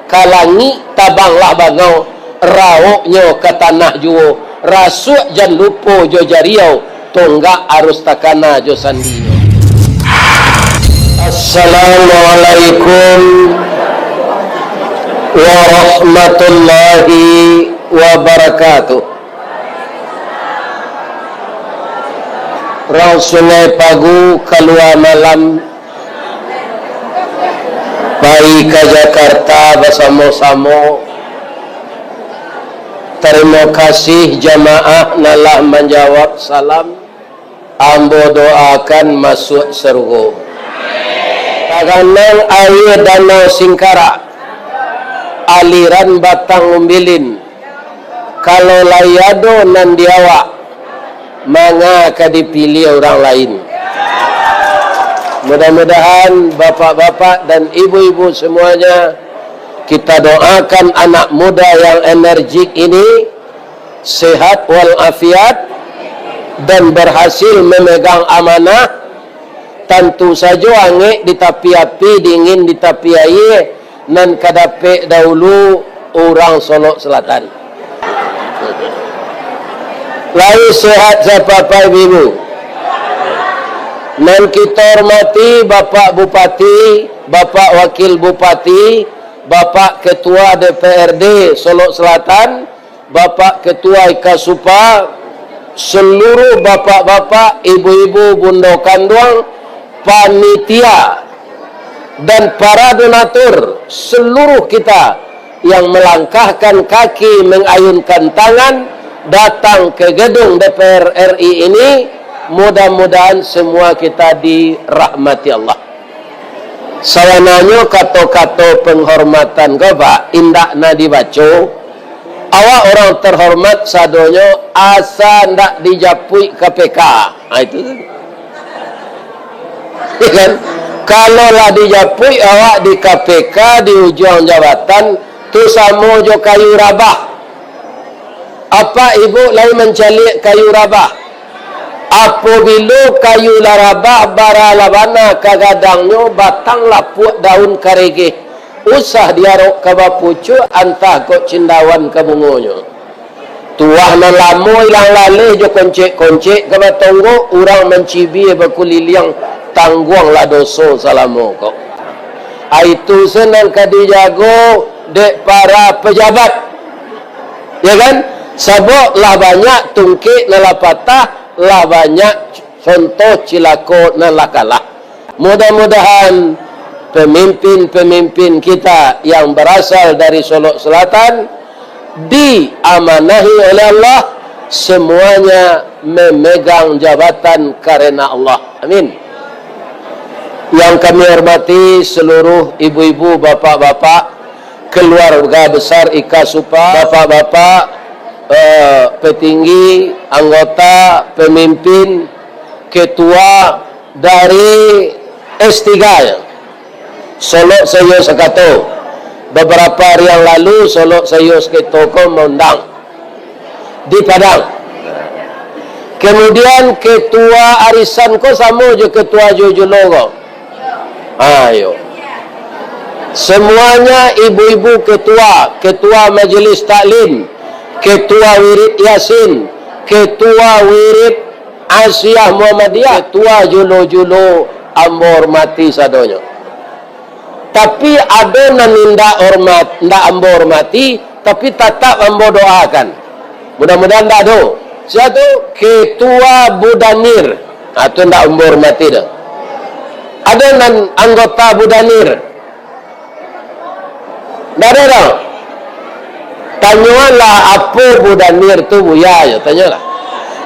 kalangi tabanglah bangau rawoknya ke tanah juo rasuk jan lupo jo jariau tonggak arus takana jo sandinyo. Assalamualaikum warahmatullahi wabarakatuh. Rau sungai Pagu keluar malam pai ke Jakarta bersama-sama. Terima kasih jamaah nalah menjawab salam. Ambo doakan masuk surga. Paganang air danau Singkara, aliran batang umbilin, kalau layado nan diawak maka dipilih orang lain. Mudah-mudahan bapak-bapak dan ibu-ibu semuanya, kita doakan anak muda yang energik ini sehat walafiat dan berhasil memegang amanah. Tentu saja angin di tapi api, dingin di tapi air, nan kadape dahulu orang Solok Selatan. Lalu sehat siapa ibu. Dan kita hormati Bapak Bupati, Bapak Wakil Bupati, Bapak Ketua DPRD Solok Selatan, Bapak Ketua IKASUPA, seluruh bapak-bapak, ibu-ibu, bunda kandung, panitia, dan para donatur, seluruh kita yang melangkahkan kaki, mengayunkan tangan, datang ke gedung DPR RI ini, mudah-mudahan semua kita dirahmati Allah. Sawananya kata-kata penghormatan Pak, indak na dibaca. Awak orang terhormat sadonya asa ndak dijapui KPK. Itu kan? Kalau lah dijapui awak di KPK di ujung jabatan tu sama jo kayu rabah. Apa ibu lain mencalik kayu rabah? Apabila kayu larabah bara labana kagadangnya batang lapuk daun karege, usah diarok ke bapucu antah kok cendawan ke bungonya. Tuah na lamo ilang laleh jo koncek-koncek ke batonggo, orang mencibi berkuliliang tangguang lah doso salamo kok. Itu senang kadijago dek para pejabat, ya kan? Sebab lah banyak tungkik nala patah, lah banyak contoh cilako nala kalah. Mudah-mudahan pemimpin-pemimpin kita yang berasal dari Solok Selatan diamanahi oleh Allah, semuanya memegang jabatan karena Allah. Amin. Yang kami hormati seluruh ibu-ibu, bapak-bapak, keluarga besar IKASUPA, bapak-bapak, petinggi, anggota, pemimpin, ketua dari S3 Solok Sayos Sakato. Beberapa hari yang lalu Solok Sayos Ketoko mengundang di Padang. Kemudian ketua arisan ko sama je ketua Jojologo. Ayo. Semuanya ibu-ibu ketua majelis taklim, ketua wirid Yasin, ketua wirid Asyah Muhammadiyah, ketua julo-julo ambo hormati sadonya. Tapi ada nan ndak ambo hormati, tapi tetap ambo doakan. Mudah-mudahan ndak ada. Satu ketua Budanir, atau ndak ambo hormati dah. Ada nan anggota Budanir. Ndak ada dah. Tanyalah apa Budanir tu buya ya, tanyalah.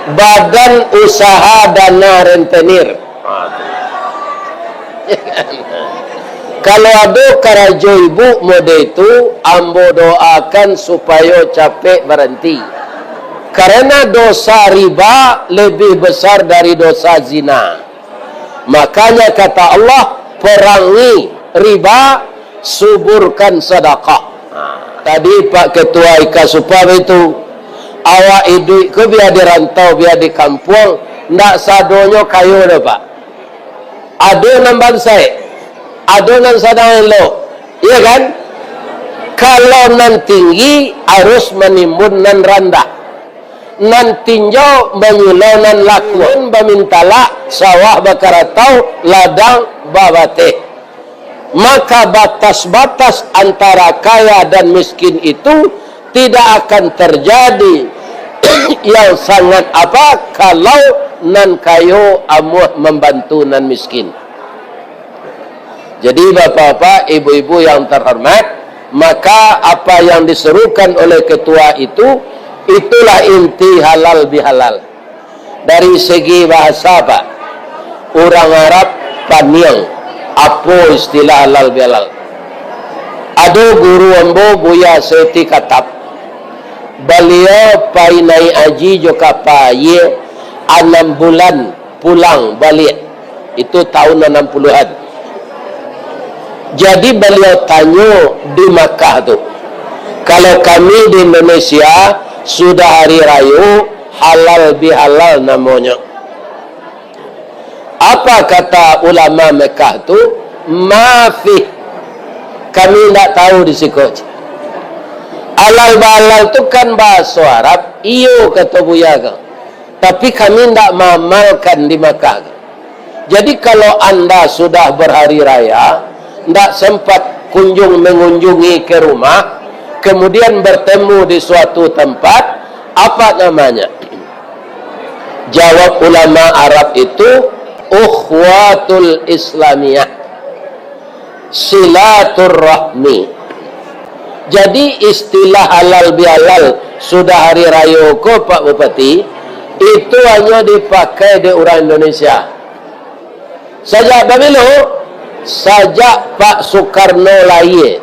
Badan Usaha Dana Rentenir. Kalau ada karajo ibu mode itu, ambo doakan supaya capek berhenti. Karena dosa riba lebih besar dari dosa zina. Makanya kata Allah, perangi riba, suburkan sedekah. Tadi Pak Ketua IKASUPA itu, awak hidup ke biar di rantau, biar di kampung, ndak sadonyo kayu dah Pak. Ada nambang saya, ada nang sadang lo, iya kan? Kalau nan tinggi harus menimbun nan rendah. Nan tinjau menyulau nan lakun bamintala sawah bakaratau ladang babate. Maka batas-batas antara kaya dan miskin itu tidak akan terjadi yang sangat apa kalau nan kayo amuh membantu nan miskin. Jadi bapak-bapak, ibu-ibu yang terhormat, maka apa yang diserukan oleh ketua itu, itulah inti halal bihalal. Dari segi bahasa Pak, orang Arab paniang, apa istilah halal bihalal? Ada guru ambo Buya Seti Katap, beliau painai aji joka paye 6 bulan pulang balik, itu tahun 60-an. Jadi beliau tanya di Makkah tu, kalau kami di Indonesia sudah hari raya halal bihalal namanya, apa kata ulama Mekah tu? Mafi, kami tidak tahu di sikoj. Halal bihalal tu kan bahasa Arab, iyo kata Buya, tapi kami tidak mengamalkan di Makkah. Jadi kalau anda sudah berhari raya, tidak sempat mengunjungi ke rumah, kemudian bertemu di suatu tempat, apa namanya? Jawab ulama Arab itu ukhwatul islamiyah, silaturrahmi. Jadi istilah halal bihalal sudah hari raya ko Pak Bupati, itu hanya dipakai di orang Indonesia saja. Dahulu sajak Pak Soekarno lahir.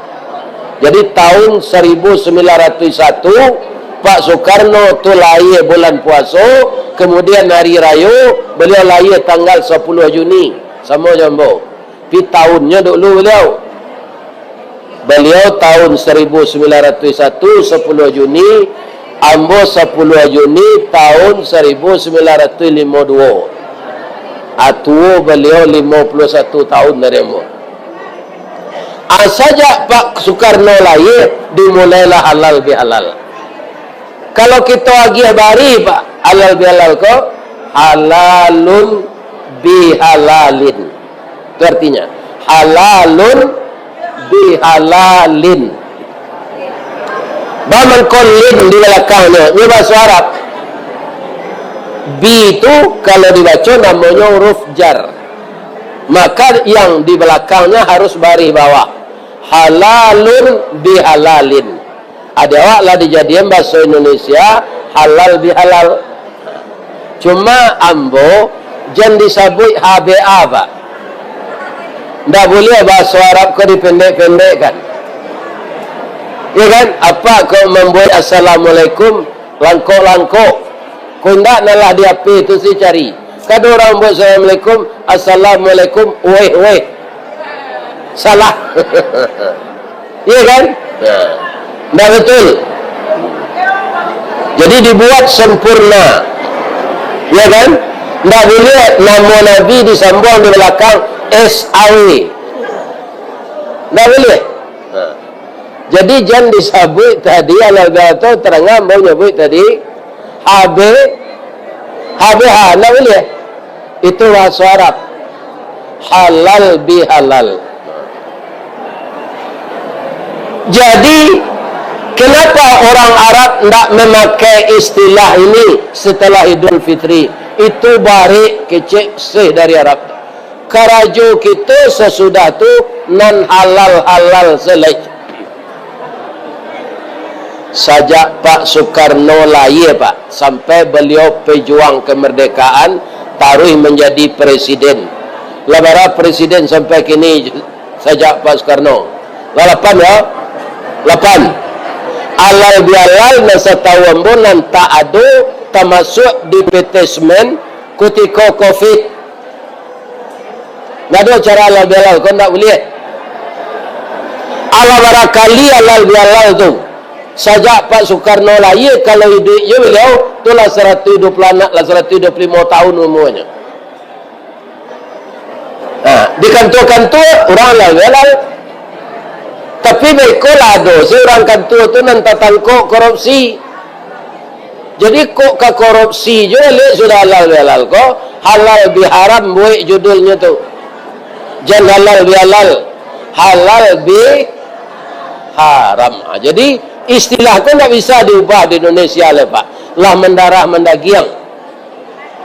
Jadi tahun 1901 Pak Soekarno tu lahir bulan puasa, kemudian hari raya beliau lahir tanggal 10 Juni sama jambo. Pi tahunnya dulu beliau tahun 1901 10 Juni, ambo 10 Juni tahun 1952. Atuo beliau 51 tahun dari umur. Saja Pak Soekarno lahir, dimulailah halal bihalal. Kalau kita lagi bari Pak halal bihalal ko halalun bihalalin. Itu artinya halalun bihalalin. Baman kolin di belakangnya, ini bahasa Arab. Bi itu kalau dibaca namanya huruf jar, maka yang di belakangnya harus baris bawah. Halalun bihalalin. Ada awaklah dijadikan bahasa Indonesia halal bihalal. Cuma ambo jangan disebut HBA Pak. Tidak boleh bahasa Arab kau dipendek-pendekkan. Ya kan? Apa kau membuat assalamualaikum langkok-langkok? Kau tidak nalah di HP itu sih cari. Kadang orang buat assalamualaikum, assalamualaikum, weh. Salah. Iya kan? Nah, betul. Jadi dibuat sempurna. Iya kan? Tidak boleh nama Nabi disambung di belakang SAW. Tidak boleh. Jadi jangan disebut tadi ala-ala terangam mau nyebut tadi HBH, nak boleh. Itu bahasa Arab. Halal bihalal. Jadi kenapa orang Arab tidak memakai istilah ini setelah Idul Fitri? Itu bari kecil seh dari Arab. Karajo kita sesudah tu non halal selesai. Sajak Pak Soekarno lahir Pak, sampai beliau pejuang kemerdekaan, taruh menjadi presiden. Labara presiden sampai kini sajak Pak Soekarno. 8 ya? 8. Alal bihalal nasa tawambunan ta'adu termasuk di petesmen ketika Covid. Nggak ada cara alal bihalal, kau tak boleh. Ala barakali alal bihalal tu. Sajak Pak Soekarno lahir, kalau hidupnya beliau itulah 120 anak, 125 tahun umurnya. Nah, di kantor-kantor orang halal. Tapi bekolah seorang kantua tu nan tatangko korupsi. Jadi kok ke korupsi je sudah halal ko, halal biharam buat judulnya tu. Jangan halal bihalal, halal biharam. Jadi istilah tu tak bisa diubah di Indonesia le Pak. Lah mendarah mendagiang.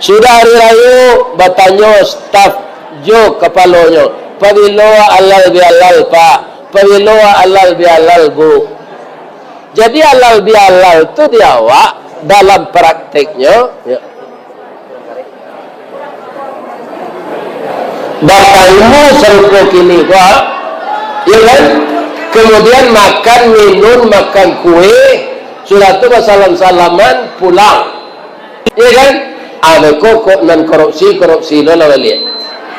Sudah hari raya bertanya staf jo kepalanya, pabilo halal bihalal Pak, pabilo halal bihalal Bu. Jadi halal bihalal tu dia awak dalam prakteknya ya. Bapakmu serupa kini Pak, ya kan? Kemudian makan, minum, makan kue, sudah tu salam-salaman pulang, ya kan? Ada kok nan korupsi lo lah lihat,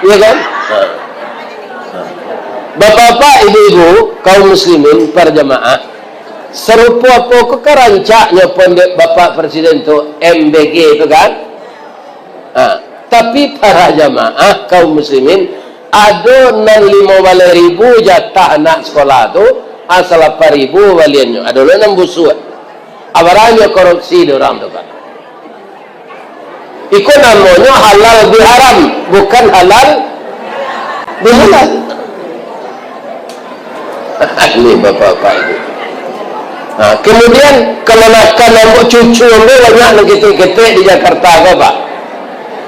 ya kan? Bapak-bapak, ibu-ibu, kaum muslimin, para jamaah, serupa apa ke kerancaknya pondok Bapak Presiden tu MBG itu kan? Tapi para jamaah kaum muslimin ada 65.000 jatah anak sekolah tu asal 8.000 waliannya. Ada 6 busuk. Abaranya korupsi orang tu kan. Itu namanya halal biharam, bukan halal bihalal. Ini bapak-bapak itu. Kemudian kalau makan nombok cucu banyak nak ketik-ketik di Jakarta ke Pak?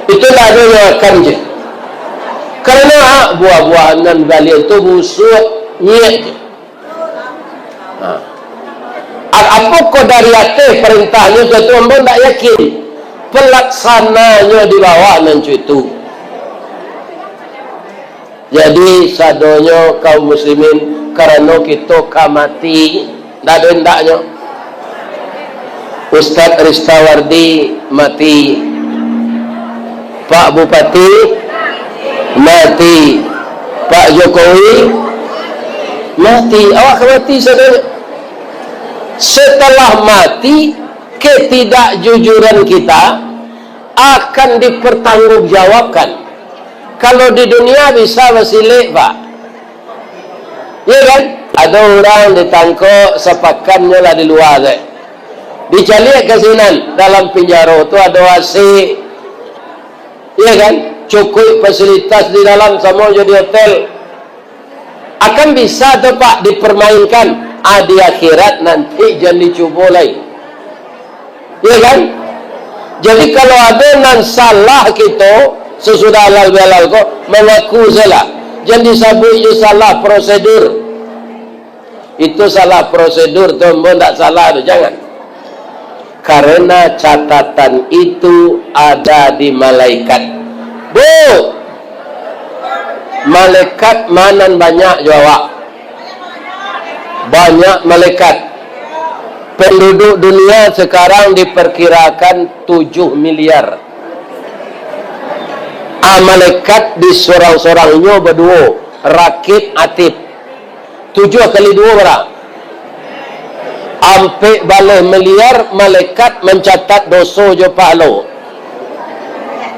Itulah ada yang makan je. Kerana buah-buahan balik itu busuk, nyek je. Apa kau dari atas perintahnya satu ambon tak yakin pelaksananya di bawah nancu itu. Jadi sadonya kaum muslimin kerana kita kamati tak ada hendaknya. Ustaz Ristawardi mati, Pak Bupati mati, Pak Jokowi mati. Awak mati saudara. Setelah mati, ketidakjujuran kita akan dipertanggungjawabkan. Kalau di dunia bisa bersilik Pak, ya kan? Ada orang ditangkap sepakannya lah di luar deh. Dicalik ke sini dalam penjara tu ada AC, ya kan? Cukup fasilitas di dalam sama jadi hotel. Akan bisa tu Pak dipermainkan. Di akhirat nanti jangan dicuba lagi, ya kan? Jadi kalau ada nan salah kita sesudah halal bihalal kok mengaku salah, jangan disabui salah prosedur. Itu salah prosedur tu, tak salah tu, jangan. Karena catatan itu ada di malaikat. Bu, malaikat mana banyak jawab? Banyak malaikat. Penduduk dunia sekarang diperkirakan 7 miliar. Malaikat di sorang-sorangnya berdua, Rakib Atib. 7 kali 2 berapa? Ampe balik miliar malaikat mencatat dosa je pahala.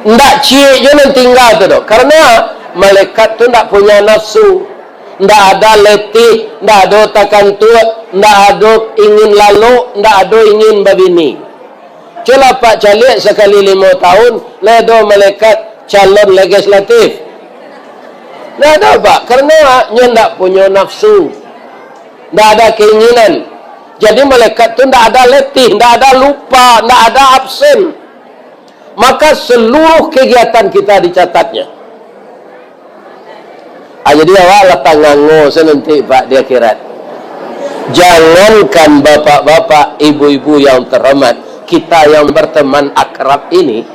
Ndak cik je nan tinggal tu dok. Karena malaikat tu ndak punya nafsu. Ndak ada letih, ndak ada takantut, ndak ada ingin lalu, ndak ada ingin babini. Cuma Pak Calik sekali 5 tahun, ada malaikat calon legislatif. Ndak ada Pak, karena dia ndak punya nafsu, ndak ada keinginan. Jadi malaikat tu ndak ada letih, ndak ada lupa, ndak ada absen. Maka seluruh kegiatan kita dicatatnya. Jadi awak letak nganggo senanti Pak di akhirat. Jangankan bapak-bapak, ibu-ibu yang terhormat, kita yang berteman akrab ini,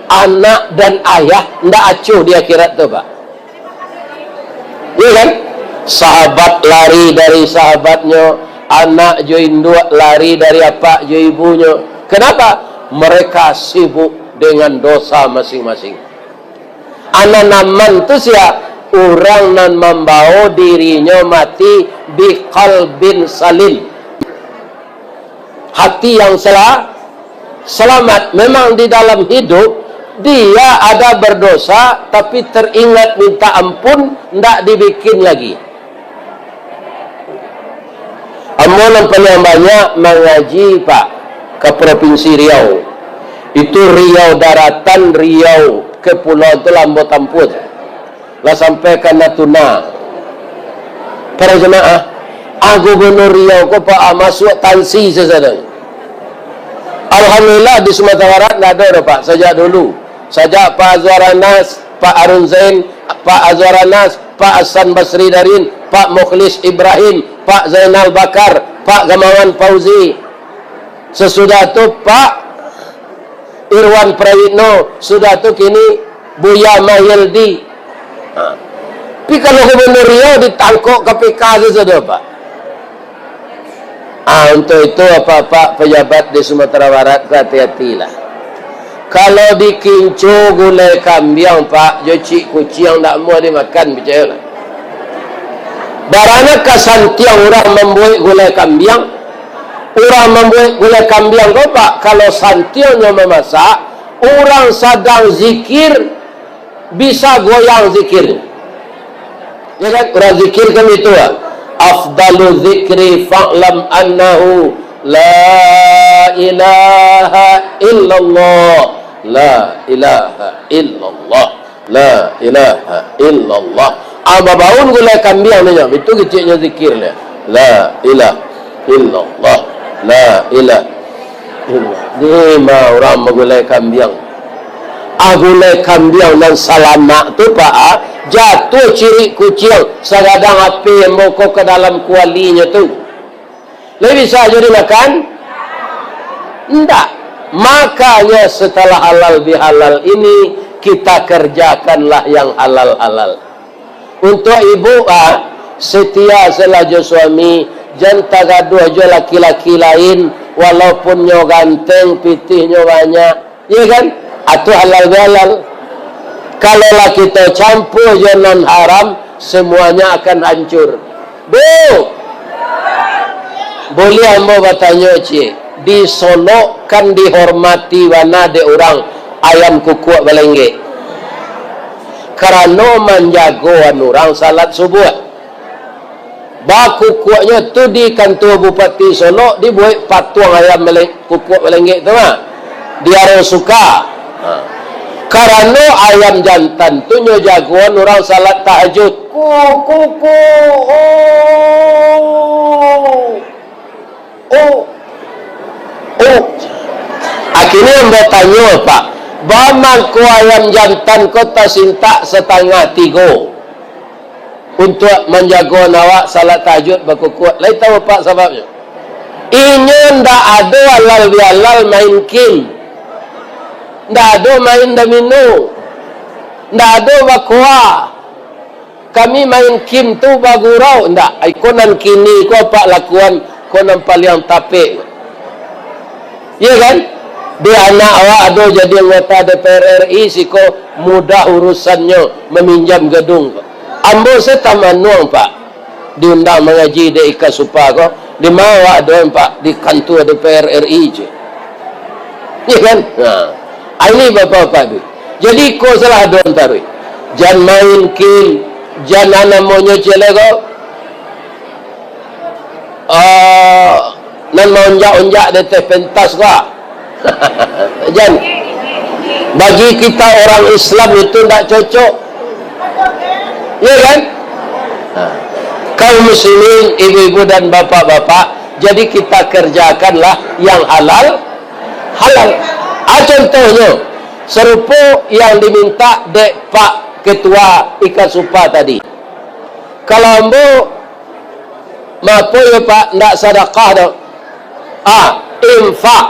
anak dan ayah ndak acuh di akhirat tu Pak. Iya kan? Sahabat lari dari sahabatnya, anak jo induk lari dari apa jo ibunya. Kenapa? Mereka sibuk dengan dosa masing-masing. Anak naman tu siapa? Orang nan membawa dirinya mati biqalbin salim, hati yang selamat. Memang di dalam hidup dia ada berdosa, tapi teringat minta ampun, ndak dibikin lagi. Kamu yang paling banyak mengaji Pak ke Provinsi Riau. Itu Riau Daratan, Riau Kepulauan itu Lambo Tamput. Lah sampai ke Natuna. Para jemaah, Gubernur Riau ko Pak masuk tansi sesadang. Alhamdulillah di Sumatera Barat tidak ada Pak. Sejak dulu. Sejak Pak Azwaranas, Pak Arun Zain, Pak Azwaranas, Pak Hasan Basri Darin, Pak Mukhlis Ibrahim, Pak Zainal Bakar, Pak Gamawan Fauzi. Sesudah itu Pak Irwan Prayitno, sudah itu kini Buya Mahyildi. Tapi kalau Gubernur Riau ditangkap KPK saja Pak. Untuk itu apa-apa pejabat di Sumatera Barat hati-hatilah. Kalau dikincu gulai kambing Pak, joci kucing tak mau dimakan percayalah. Barana kasantiang orang membuat gulai kambing, orang membuat gulai kambing kau Pak. Kalau santiangnya memasak, orang sedang zikir bisa goyang zikir. Ya kan? Orang zikir kan itu lah. Afdalu zikri fa'lam annahu la ilaha illallah, la ilaha illallah, la ilaha illallah. Baun gulai kambing ni itu kecilnya zikirnya. La ilaha illallah, la ilaha illallah. Lima orang gulai kambing. Gulai kambing dan salamak tu Pak, jatuh ciri kucing segadang api yang mokok ke dalam kualinya tu. Lebih bisa jadi makan? Tidak. Makanya setelah halal bihalal ini kita kerjakanlah yang halal-halal. Untuk ibu setia selaju suami, jangan tagaduh aja laki-laki lain walaupun nyo ganteng, pitihnya banyak. Iya kan? Atau halal bihalal. Kalau lah kita campur jalan haram, semuanya akan hancur. Bu, boleh ambo bertanya cik, di Solo kan dihormati wana de orang ayam kukuak balengge. Karena menjagoan orang salat subuh. Baku kuaknya tu di kantor Bupati Solo dibuat patung ayam kukuak balengge tu mah. Dia suka. Karena ayam jantan tu nyo jagoan orang salat tahajud. Kuku. Akhirnya yang bertanya Pak, baman ku ayam jantan kota sinta setengah 3 untuk menjaga awak salat tahajud berkukuat. Lai tahu Pak sebabnya? Inya ndak ada halal bihalal main kim. Ndak ada main domino, ndak ada bakwa. Kami main kim tu bagurau, ndak. Ikonan kini ko apa lakuan konan paling tapik. Ya kan? Dia anak awak ada jadi anggota DPR RI siko mudah urusannya meminjam gedung. Ambo saya tamanuang Pak. Diundang mengaji di Ika Supa ko. Di mana ada Pak di kantor DPR RI je. Ya kan? Nah. Ini bapak-bapak itu. Jadi kau salah doang taruh. Jangan main kim, jangan anak maunya celego. Nan onjak-onjak di teh pentas kah? Jangan. Bagi kita orang Islam itu tidak cocok. Ya kan? Kaum muslimin, ibu-ibu dan bapak-bapak, jadi kita kerjakanlah yang halal. Contohnya serupa yang diminta dek Pak Ketua Ika Supa tadi. Kalau ambo mapo ya Pak ndak sedekah dah. Infak.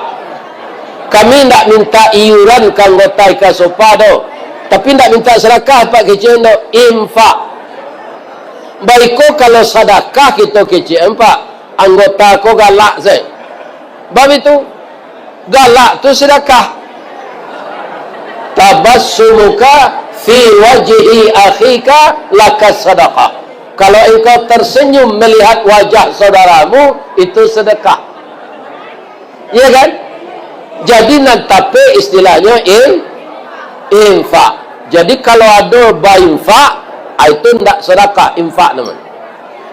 Kami ndak minta iuran ke anggota Ika Supa dah. Tapi ndak minta sedekah Pak kecil dah. Infak. Baiko kalau sedekah kita kecil Pak, anggota ko galak saya. Bab itu galak tu sedekah. Tabassumuka fi wajhi akhika lakas sedekah. Kalau engkau tersenyum melihat wajah saudaramu, itu sedekah. Ya kan? Jadi nanti istilahnya infak. Jadi kalau ada infak, itu tidak sedekah, infak namanya.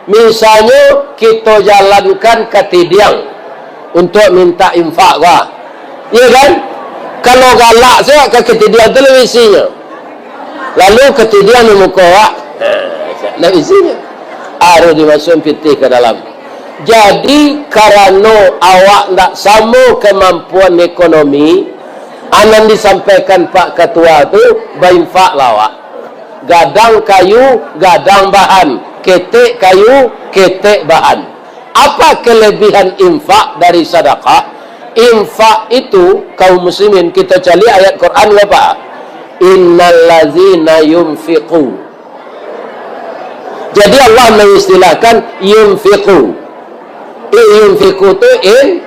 Misalnya kita jalankan ke Tidiang untuk minta infak, ya kan? Kalau galak saya ke Tidiang televisinya, lalu ke Tidiang di muka, televisinya, harus dimasukkan piti ke dalam. Jadi karena awak tak sama kemampuan ekonomi, anan disampaikan Pak Ketua tu berinfak lawak. Gadang kayu, gadang bahan. Ketek kayu, ketek bahan. Apa kelebihan infak dari sedekah? Infak itu kaum muslimin, kita cari ayat Quran apa? Innal ladzina yunfiqu. Jadi Allah mengistilahkan yunfiqu. Yunfiqu itu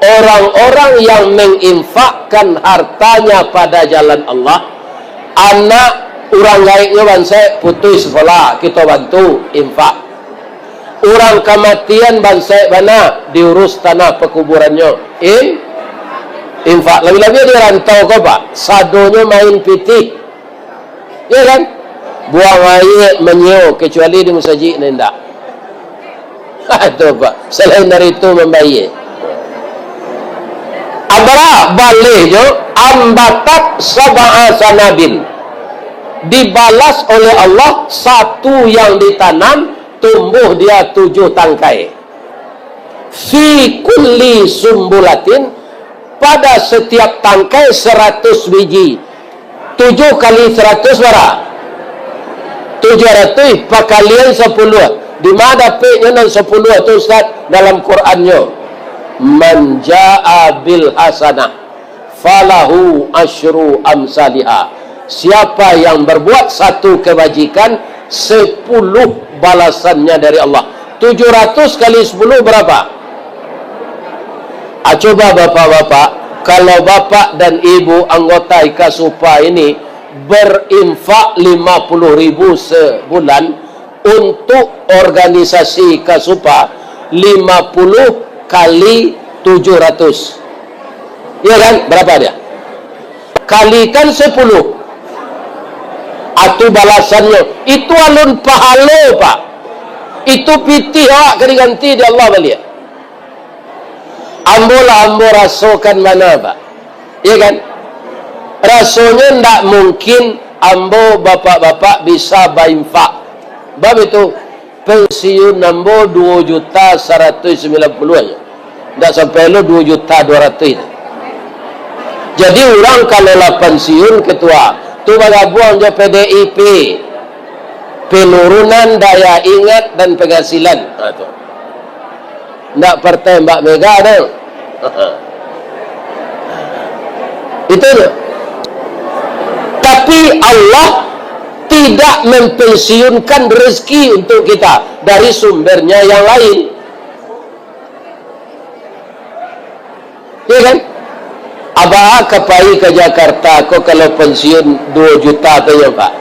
orang-orang yang menginfakkan hartanya pada jalan Allah. Anak orang gaibnya bangsa putus sekolah, kita bantu infak. Orang kematian bangsa mana diurus tanah perkuburannya, infak. Lebih-lebih dia rantau kau pak, sadonya main pitih, ya kan? Buang air menyo kecuali di masjid nendak. Itu pak, selain dari itu membayar. Abra balihnya ambatat sab'a sanabil, dibalas oleh Allah satu yang ditanam tumbuh dia 7 tangkai. Fi kulli sumbulatin, pada setiap tangkai 100 biji. 7 kali 100 berapa? 700 pakalian 10. Di mana P-nya dan 10 itu Ustaz dalam Qurannya? Man ja'a bil hasanah falahu asyru amsalihah. Siapa yang berbuat satu kebajikan, 10 balasannya dari Allah. 700 kali 10 berapa? Coba bapak-bapak, kalau bapak dan ibu anggota IKASUPA ini berinfak 50.000 sebulan untuk organisasi IKASUPA, 50 kali 700, ya kan? Berapa dia? Kalikan 10, atau balasannya itu alun pahala pak. Itu piti awak kena ganti di Allah balik. Ambo rasakan mana pak, ya kan? Rasanya tidak mungkin ambo bapak-bapak bisa berinfak. Bab itu pensiun ambo 2.190.000 aja, tidak sampai lo 2.200.000. Jadi orang kalau lah pensiun ketua tu bagabung je PDIP, penurunan daya ingat dan penghasilan. Tidak partai Mbak Mega ada. Itu je. Tapi Allah tidak mempensiunkan rezeki untuk kita dari sumbernya yang lain, ya kan? Abah kepai ke Jakarta, kok kalau pensiun 2 juta tu ya pak.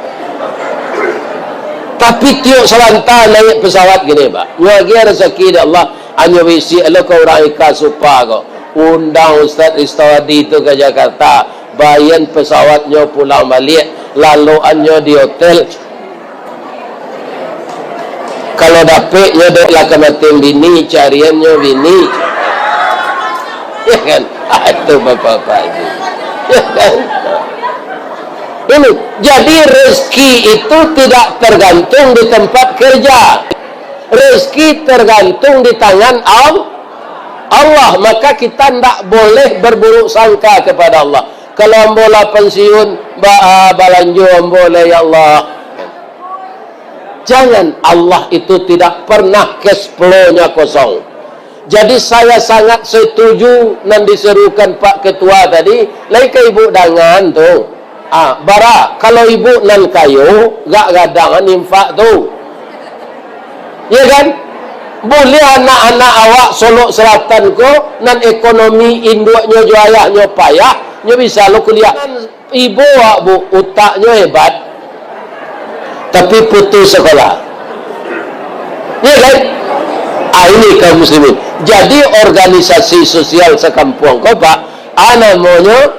Tapi tiuk selanta naik pesawat gini pak. Nyagi rezeki dari Allah. Hanya visi lo ke orang IKASUPA kok. Undang Ustaz Ristawadi itu ke Jakarta. Bayan pesawatnya pulang balik. Laluannya di hotel. Kalau dapetnya doklah kematian bini, cariannya bini. Ya kan? Itu bapak-bapak itu. Ya kan? Ini. Jadi rezeki itu tidak tergantung di tempat kerja. Rezeki tergantung di tangan Allah. Maka kita tidak boleh berburuk sangka kepada Allah. Kalau ambola pensiun, balanjo ambola ya Allah. Jangan, Allah itu tidak pernah cash flow-nya kosong. Jadi saya sangat setuju dan diserukan Pak Ketua tadi, lain ke ibu dangan tu. Bara, kalau ibu nan kayu, gak gadangan infak tu. Ya kan? Boleh anak-anak awak Solok Selatan ko, nan ekonomi induknya jualahnya payah, nya bisa lo kuliah. Ibu awak bu, utaknya hebat, tapi putus sekolah. Ya kan? Ini kaum muslimin. Jadi organisasi sosial sekampung kau pak, namanya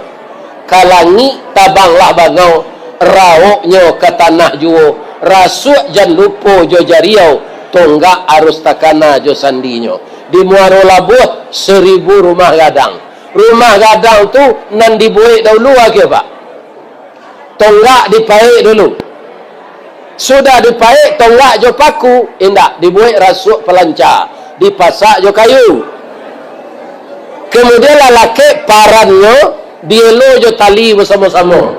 kalangi tabanglah bagau rauknya ke tanah juo rasuk jan lupo jo jariau tonggak arus takana jo sandinyo. Di Muaro Labuh 1000 rumah gadang. Rumah gadang tu nan dibuat dahulu lagi Pak. Tonggak dipaik dulu. Sudah dipaik tonggak jo paku, indak dibuat rasuk pelancar, dipasak jo kayu. Kemudian lelaki parannya dielo jo tali bersama-sama.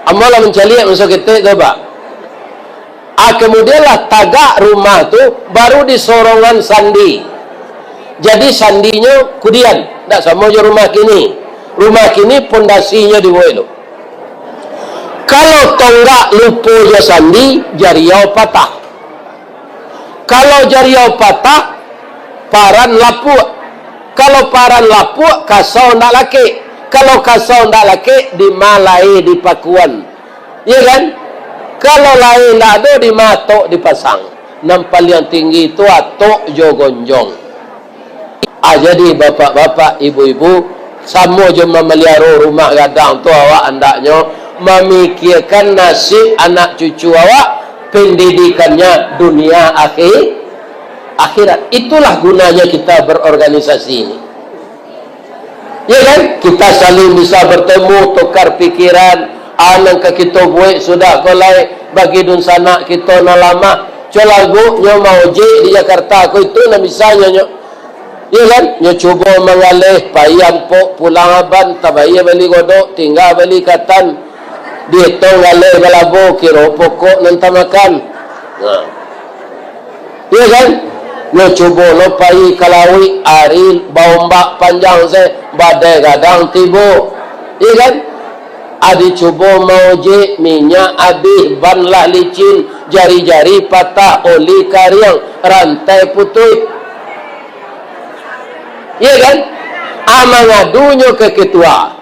Amalah mencari masuk kita ke Pak. Kemudianlah tagak rumah tu baru disorongan sandi. Jadi sandinya kudian, tak sama je rumah kini. Rumah kini pondasinya dibuat tu. Kalau tonggak lupa je sandi, jariau patah. Kalau jariau patah, paran lapuk. Kalau paran lapuk, kasau ndak laki. Kalau kasau ndak laki, dimalai di pakuan. Ya kan? Kalau lain ndak ada, di matok dipasang. Nampal yang tinggi itu atok jo gonjong. Jadi bapak-bapak, ibu-ibu, sama je memelihara rumah gadang tu awak andaknya memikirkan nasib anak cucu awak, pendidikannya dunia akhirat. Itulah gunanya kita berorganisasi ini. Ya kan? Kita saling bisa bertemu, tukar pikiran. Anang ke kita buat sudah kolai bagi dun sanak kita na lama. Colagu nyo mau je di Jakarta ko itu na misalnya nyo. Ya kan? Nyo cuba mengalih payang po pulang aban tabaya bali godok tinggal bali katan. Dito ngalih balabo kiro pokok nantamakan. Nah. Ya kan? Nyo cuba lo payi kalawi aril baumbak panjang se badai gadang tibo. Ya kan? Adi cuba mau je minyak habis ban lah licin, jari-jari patah, oli kariang, rantai putus. Ya kan? Mengadunya ke ketua.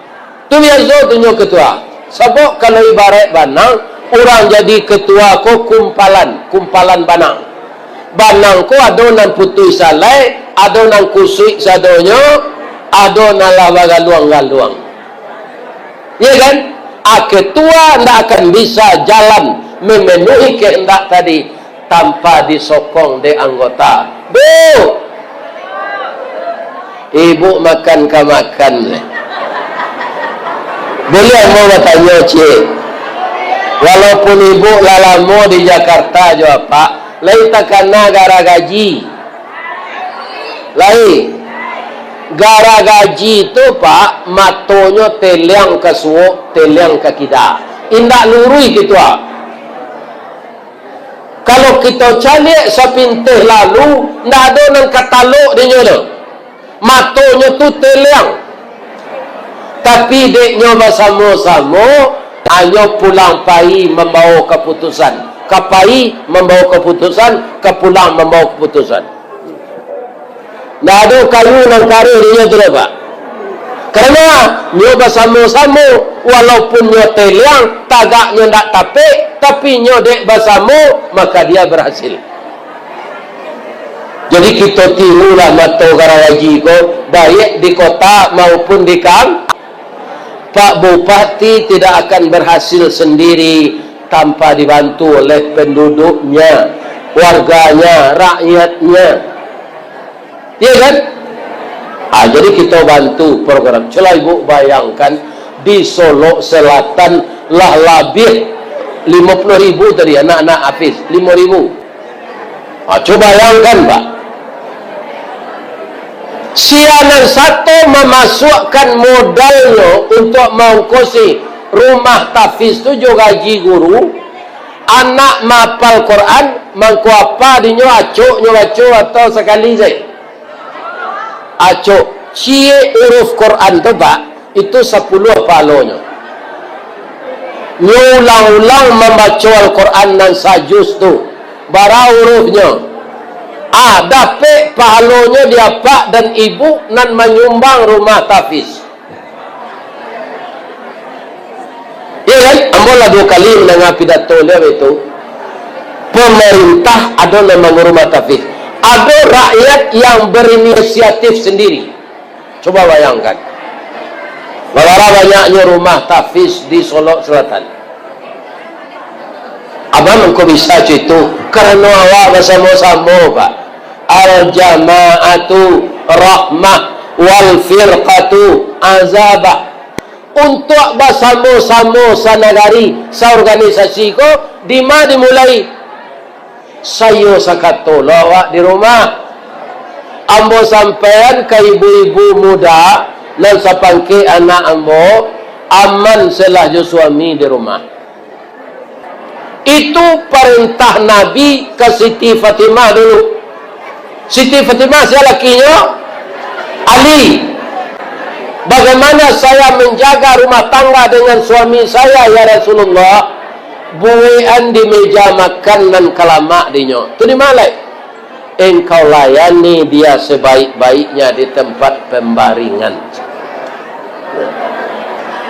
Tu biasa tunyo ketua. Sebab kalau ibarat banang, orang jadi ketua ko kumpalan banang. Banang ko adonan putus salai, adonan kusik sadonyo, adonan lava galuang-galuang. Ya kan? Ketua tidak akan bisa jalan memenuhi kehendak tadi tanpa disokong di anggota. Bu, ibu makan ke makan. Boleh mau bertanya cik. Walaupun ibu lalamu di Jakarta jawab Pak, lain takana gara gaji. Lain. Gara gaji itu Pak, matonya teliang ke suuk, teliang ke kita. Indak lurui gitu. Kalau kita calik sepintih lalu, ndak ada nang kataluk dia nyono. Matonya tu teliang. Tapi deknya bersama-sama, ayo pulang pai membawa keputusan. Kapai membawa keputusan, kepulang membawa keputusan. Nggak ada kayu nang kari dia tu Pak. Kerana nyo bersama-sama walaupun nyo teliang tagaknya ndak tapik, tapi nyo dek bersama maka dia berhasil. Jadi kita tirulah mata garawaji ko baik di kota maupun di kamp. Pak Bupati tidak akan berhasil sendiri tanpa dibantu oleh penduduknya, warganya, rakyatnya. Ya kan? Jadi kita bantu program. Coba ibu bayangkan di Solo Selatan lah lebih 50.000 tadi anak-anak Hafiz 5.000. Coba bayangkan Pak. Sianan satu memasukkan modalnya untuk mengkosi rumah tahfiz tu juga gaji guru, anak mapal Quran mangko apa dinyo acuk atau sekali saja. Acuk cie huruf Quran tu Pak, itu 10 palonya. Ngulang-ulang membaca Al-Quran dan sajus tu bara hurufnya. Dapat palonya dia pak dan ibu nan menyumbang rumah tahfiz. Ya kan? Ambolah 2 kali mendengar pidato dia itu. Pemerintah ada memang rumah tahfiz. Ada rakyat yang berinisiatif sendiri. Coba bayangkan. Berapa banyaknya rumah tahfiz di Solo Selatan. Imam engkau bisa itu karena awak bersama-sama Pak. Al-jama'atu rahmah wal firqatu azabah. Untuk bersama-sama sanagari saorganisasi ko di mana dimulai sayo sakato awak di rumah ambo sampean ke ibu-ibu muda dan sapangke anak ambo aman selah jo suami di rumah. Itu perintah Nabi ke Siti Fatimah dulu. Siti Fatimah siapa lakinya? Ali. Bagaimana saya menjaga rumah tangga dengan suami saya ya Rasulullah? Buean di meja makan dan kalamak dinyo. Itu di mana? Engkau layani dia sebaik-baiknya di tempat pembaringan.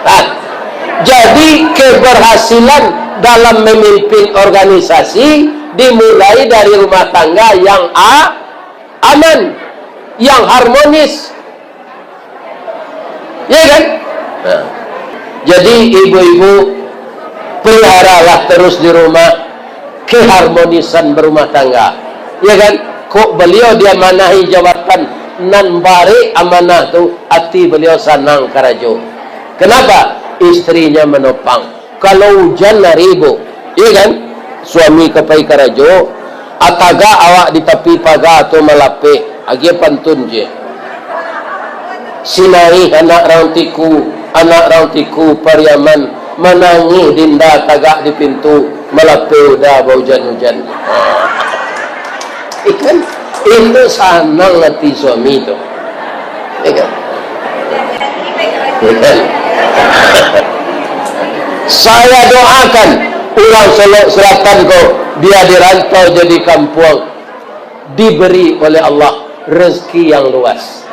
Nah, jadi keberhasilan dalam memimpin organisasi dimulai dari rumah tangga yang aman, yang harmonis. Ya kan? Nah, jadi ibu-ibu peliharalah terus di rumah keharmonisan berumah tangga. Ya kan? Kok beliau dia manahi jabatan nan bare amanah tu hati beliau senang karajo. Kenapa? Istrinya menopang. Kalau hujan naribu, ya kan? Suami kepai karajo, ataga awak di tepi pagar atau malape, agi pantun je. Sinari anak rautiku pariaman menangi dinda tagak di pintu malape dah hujan-hujan. Ikan itu senang hati suami itu. Ikan. Saya doakan ulang Selatan kau dia dirantau jadi kampung diberi oleh Allah rezeki yang luas.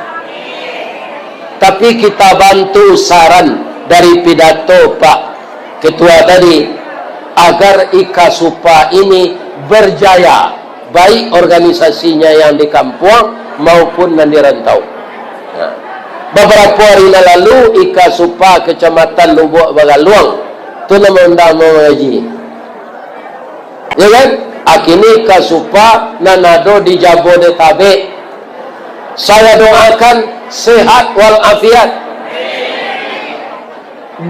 Tapi kita bantu saran dari pidato Pak Ketua tadi agar Ika Supa ini berjaya baik organisasinya yang di kampung maupun yang di rantau. Nah, beberapa hari lalu Ika Supa Kecamatan Lubuk Bagaluang itu mengundang mengaji. Ya kan? Akini Ika Supa nanado di Jabodetabek. Saya doakan sehat walafiat,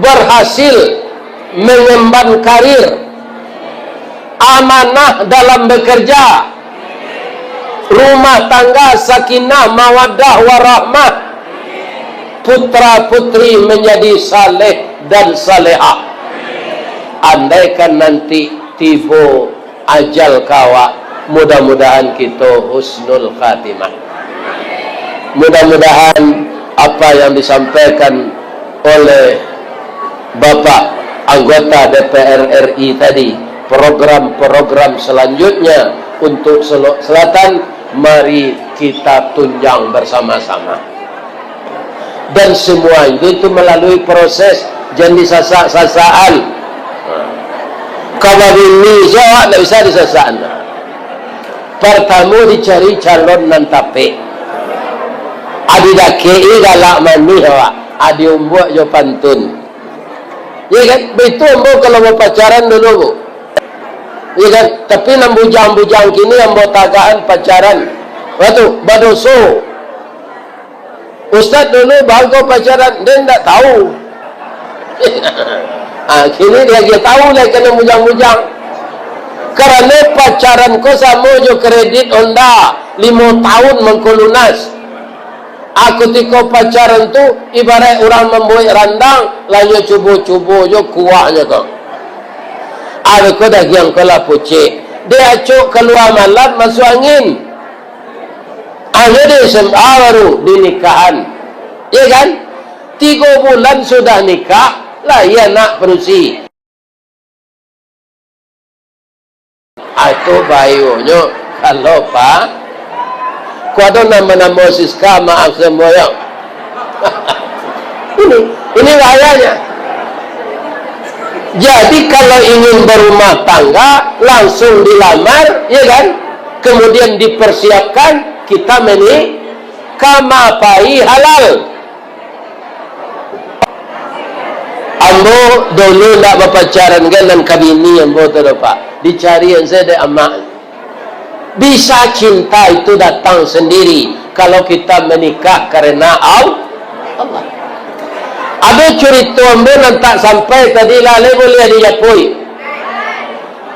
berhasil mengemban karir, amanah dalam bekerja, rumah tangga sakinah mawaddah warahmah, putra putri menjadi saleh dan salehah. Andaikan nanti tiba ajal kawa, mudah-mudahan kita husnul khatimah. Mudah-mudahan apa yang disampaikan oleh Bapak anggota DPR RI tadi, program-program selanjutnya untuk Selatan, mari kita tunjang bersama-sama. Dan semua itu melalui proses jangan disasak-sasaan. Kalau ini jawab tidak bisa disasaan. Pertama dicari calon nan tape. Adi dakei galak mani hawa, adi umbuak jo pantun. Ya kan? Begitu ambo kalau mau pacaran dulu bu. Ya kan? Tapi nam bujang-bujang kini ambo tagaan pacaran. Waktu badoso. Ustaz dulu bago pacaran, dia tidak tahu. Kini dia tahu lah kena bujang-bujang. Karena pacaran ko sama jo kredit Honda 5 tahun mengkolunas. Aku tiko pacaran tu ibarat orang membuat randang, lalu cubu-cubu jo kuahnya kau. Ada ko dah yang kala pucik. Dia cuk keluar malam masuk angin. Ada dia sembah baru dinikahan. Ya kan? 3 bulan sudah nikah, lah ia nak perusi. Itu bayunya kalau Pak kuado nama-nama Siska, maaf semua yang ini bahayanya. Jadi kalau ingin berumah tangga langsung dilamar, ya kan? Kemudian dipersiapkan kita kamapai halal. Ambo dulu nak berpacaran dengan kabini ambo tu Pak. dicari yang saya amal. Bisa cinta itu datang sendiri kalau kita menikah karena Allah. Ada cerita ambil tak sampai tadi lalai boleh dijapui.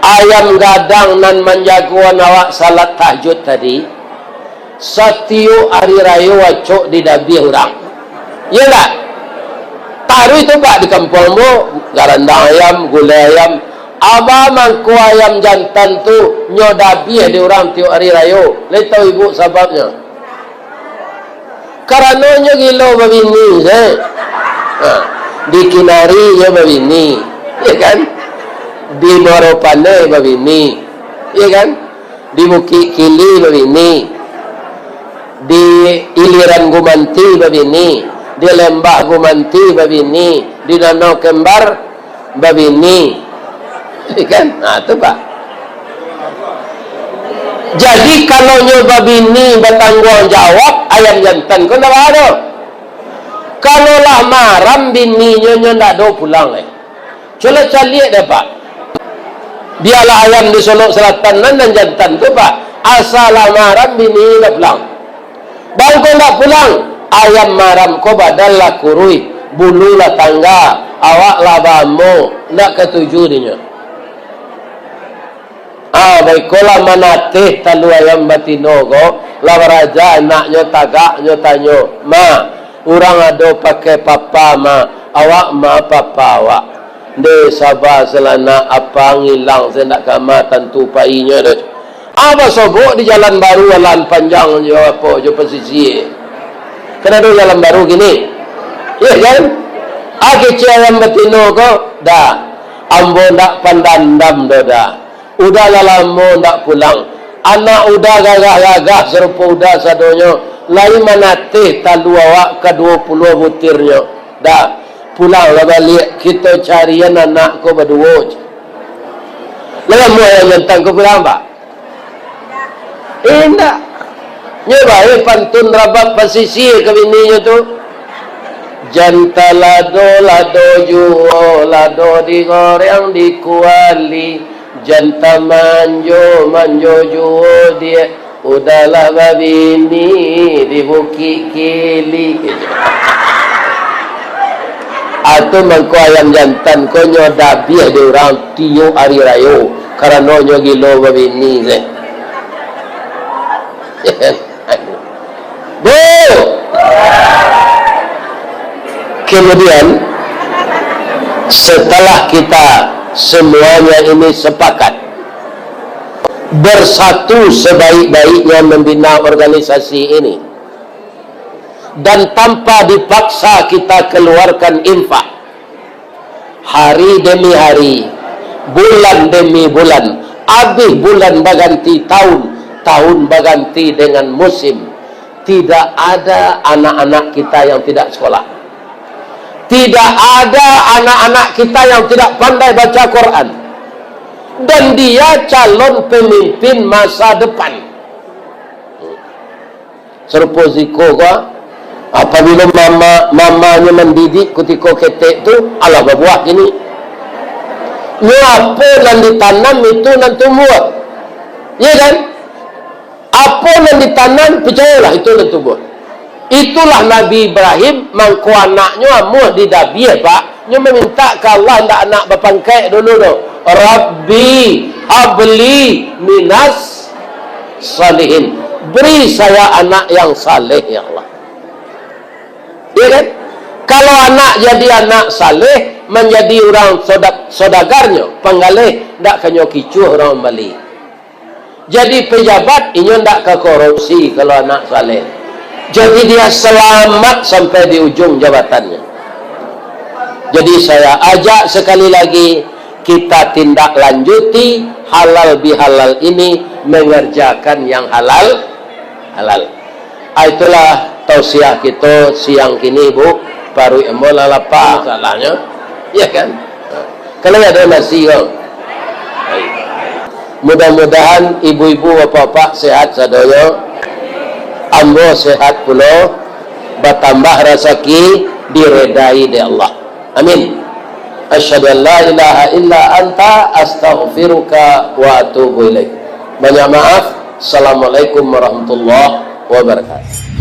Ayam gadang nan menjaguan awak salat tahajud tadi. Setiap hari raya wacok di dabi orang. Ya tak? Taruh itu pak di kampungmu, garandang ayam, gulai ayam. Abah mangku ayam jantan tu nyodabi di orang tiap hari raya. Lihat tahu ibu sebabnya? Karenanya gila babini, di Kinari ya babini, ya kan? Di Moropane babini, ya kan? Di Bukit Kili babini, di Iliran Gumanti babini, di Lembah Gumanti babini, di Danau Kembar babini, ya kan? Nah itu pak. Jadi kalau nyoba bini bertanggung jawab ayam jantan kau tak ada. Kalau lah maram bini nyonya tak ada pulang leh. Coba cari deh pak. Biarlah ayam di Solok Selatan dan jantan tu pak. Asal lah maram bini tak pulang. Bang kau tak pulang. Ayam maram kau badal lah kurui. Bulu lah tangga. Awak lah bamo. Tak ketujuh dinya. Baiklah manatih talu ayam batino ko lawaraja anaknya tagaknya tanyo ma orang ada pakai papa ma awak ma papa awak de sabar selana apa ngilang saya nak kama tentu painya deh apa sobok di jalan baru jalan panjang jo apa jo pesisir kena ada jalan baru gini ya kan kecil ayam batino ko dah ambo nak pandandam dah udah lama tak pulang. Anak udah gagah-gagah serupa udah sadonyo. Lain manatih talu awak ke 20 butirnya. Dah pulang lah balik. Kita carian anak ko berdua. Lama yang jantan ko pulang pak? Tak. Nyoba pantun rabat pesisir ke bininya tu. Janta lado juo lado digoreng dikuali. Janta manjo juo dia udahlah babini di Bukit Kili. Atau mangko ayam jantan ko nyodabi di orang tiyo hari raya karena nyo gilo babini se. Bu. Kemudian setelah kita semuanya ini sepakat bersatu sebaik-baiknya membina organisasi ini dan tanpa dipaksa kita keluarkan infak hari demi hari, bulan demi bulan, habis bulan berganti tahun, tahun berganti dengan musim. Tidak ada anak-anak kita yang tidak sekolah. Tidak ada anak-anak kita yang tidak pandai baca Quran. Dan dia calon pemimpin masa depan. Serupa ziko ko, apabila mamanya mendidik ketika ketek tu, ala berbuat gini. Apa yang ditanam itu nanti tumbuh. Ya kan? Apa yang ditanam, percayalah itu nanti tumbuh. Itulah Nabi Ibrahim mangku anaknya amuh di dabi pak. Dia meminta ke Allah hendak anak berpangkai dulu tu. Rabbi habli minas salihin. Beri saya anak yang saleh ya Allah. Ya kan? Kalau anak jadi anak saleh, menjadi orang saudagarnya, penggalih, tak kenyo kicuh orang Bali. Jadi pejabat, ini tak ke korupsi kalau anak saleh. Jadi dia selamat sampai di ujung jabatannya. Jadi saya ajak sekali lagi, kita tindak lanjuti halal bihalal ini, mengerjakan yang halal. Itulah tausiah kita siang kini bu, baru emola lapa salahnya, ya kan? Kalau ada nasi kau. Mudah-mudahan ibu-ibu bapak-bapak sehat sadoyo. Ambo sehat pula, bertambah rezeki, diredai oleh Allah. Amin. Asyhadu an la ilaha illa anta astaghfiruka wa atubu ilaik. Banyak maaf. Assalamualaikum warahmatullahi wabarakatuh.